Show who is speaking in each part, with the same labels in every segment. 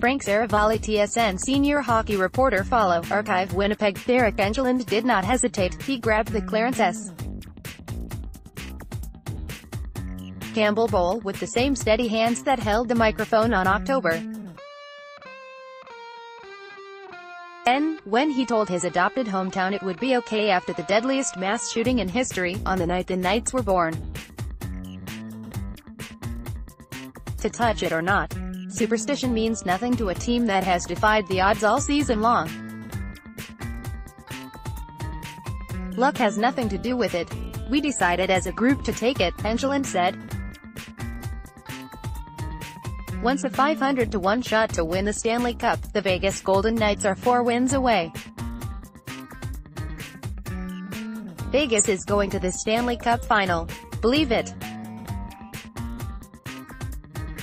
Speaker 1: Frank Seravalli TSN senior hockey reporter follow, archive Winnipeg, Deryk Engelland did not hesitate, he grabbed the Clarence S. Campbell Bowl with the same steady hands that held the microphone on October 10, when he told his adopted hometown it would be okay after the deadliest mass shooting in history, on the night the Knights were born. To touch it or not. Superstition means nothing to a team that has defied the odds all season long. Luck has nothing to do with it. We decided as a group to take it, Engelland said. Once a 500-to-1 shot to win the Stanley Cup, the Vegas Golden Knights are 4 wins away. Vegas is going to the Stanley Cup Final. Believe it.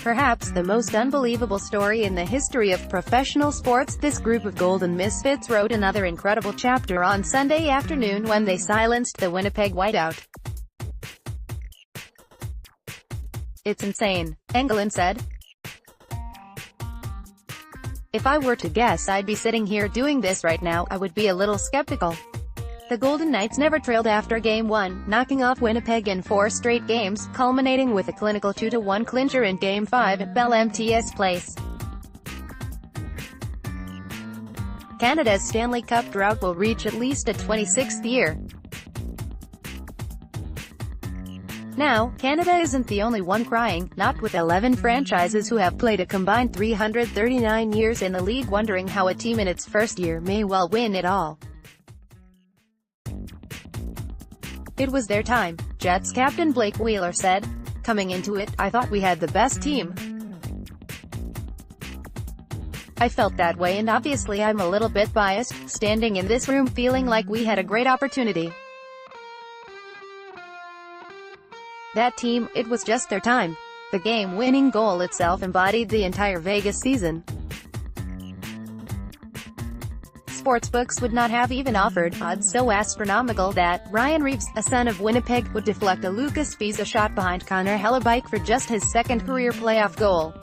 Speaker 1: Perhaps the most unbelievable story in the history of professional sports, this group of Golden Misfits wrote another incredible chapter on Sunday afternoon when they silenced the Winnipeg Whiteout. It's insane, Engelland said. If I were to guess I'd be sitting here doing this right now, I would be a little skeptical. The Golden Knights never trailed after Game 1, knocking off Winnipeg in 4 straight games, culminating with a clinical 2-1 clincher in Game 5 at Bell MTS Place. Canada's Stanley Cup drought will reach at least a 26th year. Now, Canada isn't the only one crying, not with 11 franchises who have played a combined 339 years in the league wondering how a team in its first year may well win it all. It was their time, Jets captain Blake Wheeler said. Coming into it, I thought we had the best team. I felt that way and obviously I'm a little bit biased, standing in this room feeling like we had a great opportunity. That team, it was just their time. The game-winning goal itself embodied the entire Vegas season. Sportsbooks would not have even offered odds so astronomical that Ryan Reeves, a son of Winnipeg, would deflect a Lucas Visa shot behind Connor Hellebuyck for just his second career playoff goal.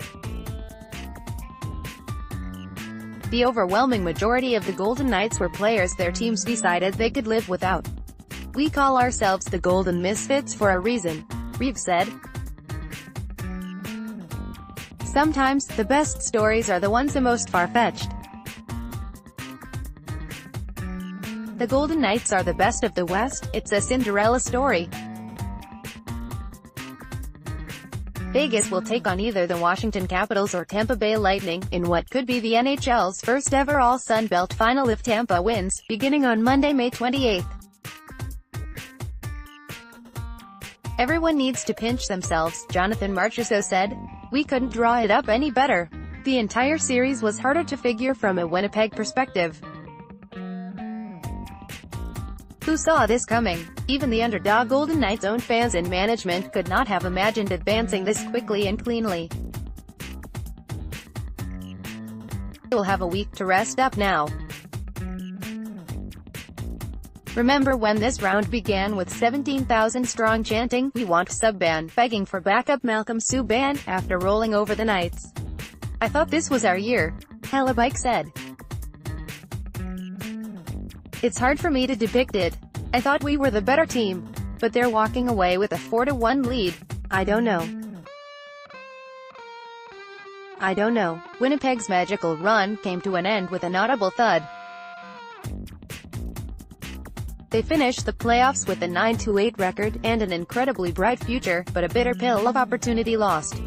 Speaker 1: The overwhelming majority of the Golden Knights were players their teams decided they could live without. We call ourselves the Golden Misfits for a reason, Reeves said. Sometimes, the best stories are the ones the most far-fetched. The Golden Knights are the best of the West, it's a Cinderella story. Vegas will take on either the Washington Capitals or Tampa Bay Lightning, in what could be the NHL's first ever All-Sun Belt final if Tampa wins, beginning on Monday, May 28. Everyone needs to pinch themselves, Jonathan Marchessault said. We couldn't draw it up any better. The entire series was harder to figure from a Winnipeg perspective. Who saw this coming? Even the underdog Golden Knights' own fans and management could not have imagined advancing this quickly and cleanly. We'll have a week to rest up now. Remember when this round began with 17,000 strong chanting, "We want Subban," begging for backup Malcolm Subban, after rolling over the Knights? I thought this was our year, Hellebuyck said. It's hard for me to depict it. I thought we were the better team. But they're walking away with a 4-1 lead. I don't know. Winnipeg's magical run came to an end with an audible thud. They finished the playoffs with a 9-8 record, and an incredibly bright future, but a bitter pill of opportunity lost.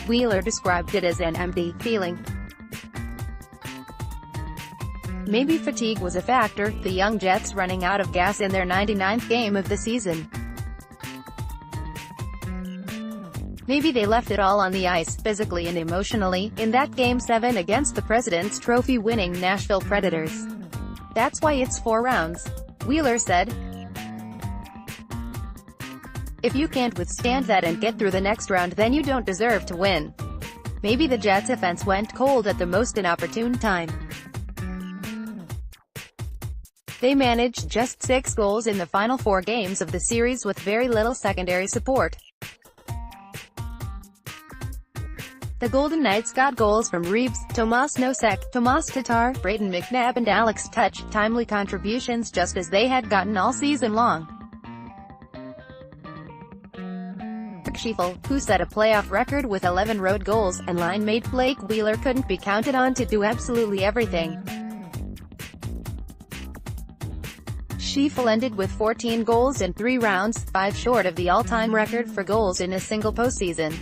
Speaker 1: Wheeler described it as an empty feeling. Maybe fatigue was a factor, the young Jets running out of gas in their 99th game of the season. Maybe they left it all on the ice, physically and emotionally, in that Game 7 against the President's Trophy-winning Nashville Predators. That's why it's 4 rounds, Wheeler said. If you can't withstand that and get through the next round, then you don't deserve to win. Maybe the Jets' offense went cold at the most inopportune time. They managed just 6 goals in the final 4 games of the series with very little secondary support. The Golden Knights got goals from Reeves, Tomas Nosek, Tomas Tatar, Brayden McNabb and Alex Touch, timely contributions just as they had gotten all season long. Schieffel, who set a playoff record with 11 road goals, and line mate Blake Wheeler couldn't be counted on to do absolutely everything. Schieffel ended with 14 goals in 3 rounds, 5 short of the all-time record for goals in a single postseason.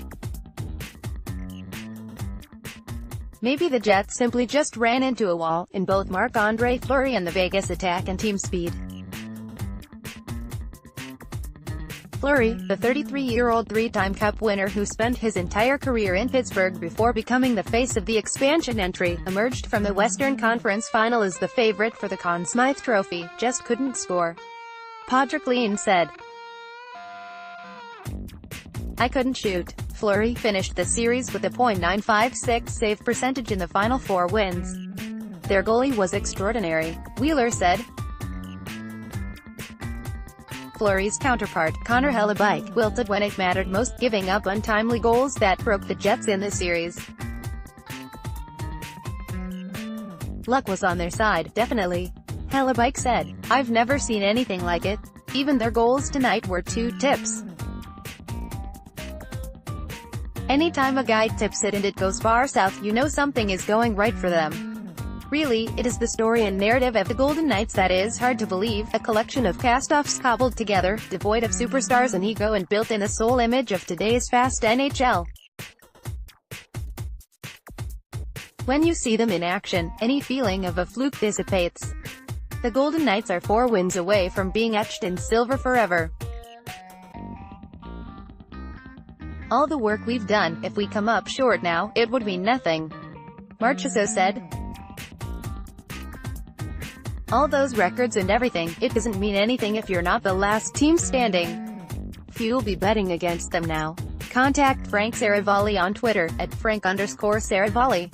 Speaker 1: Maybe the Jets simply just ran into a wall, in both Marc-Andre Fleury and the Vegas attack and team speed. Fleury, the 33-year-old 3-time Cup winner who spent his entire career in Pittsburgh before becoming the face of the expansion entry, emerged from the Western Conference Final as the favorite for the Conn Smythe Trophy, just couldn't score. Patrick Lean said, "I couldn't shoot." Fleury finished the series with a .956 save percentage in the final 4 wins. "Their goalie was extraordinary," Wheeler said. Fleury's counterpart, Connor Hellebuyck, wilted when it mattered most, giving up untimely goals that broke the Jets in the series. "Luck was on their side, definitely," Hellebuyck said. "I've never seen anything like it. Even their goals tonight were 2 tips. Anytime a guy tips it and it goes far south, you know something is going right for them. Really, it is the story and narrative of the Golden Knights that is hard to believe, a collection of cast-offs cobbled together, devoid of superstars and ego and built in the sole image of today's fast NHL. When you see them in action, any feeling of a fluke dissipates. The Golden Knights are 4 wins away from being etched in silver forever. All the work we've done, if we come up short now, it would mean nothing," Marchessault said. "All those records and everything, it doesn't mean anything if you're not the last team standing. Few will be betting against them now." Contact Frank Seravalli on Twitter, @Frank_Seravalli.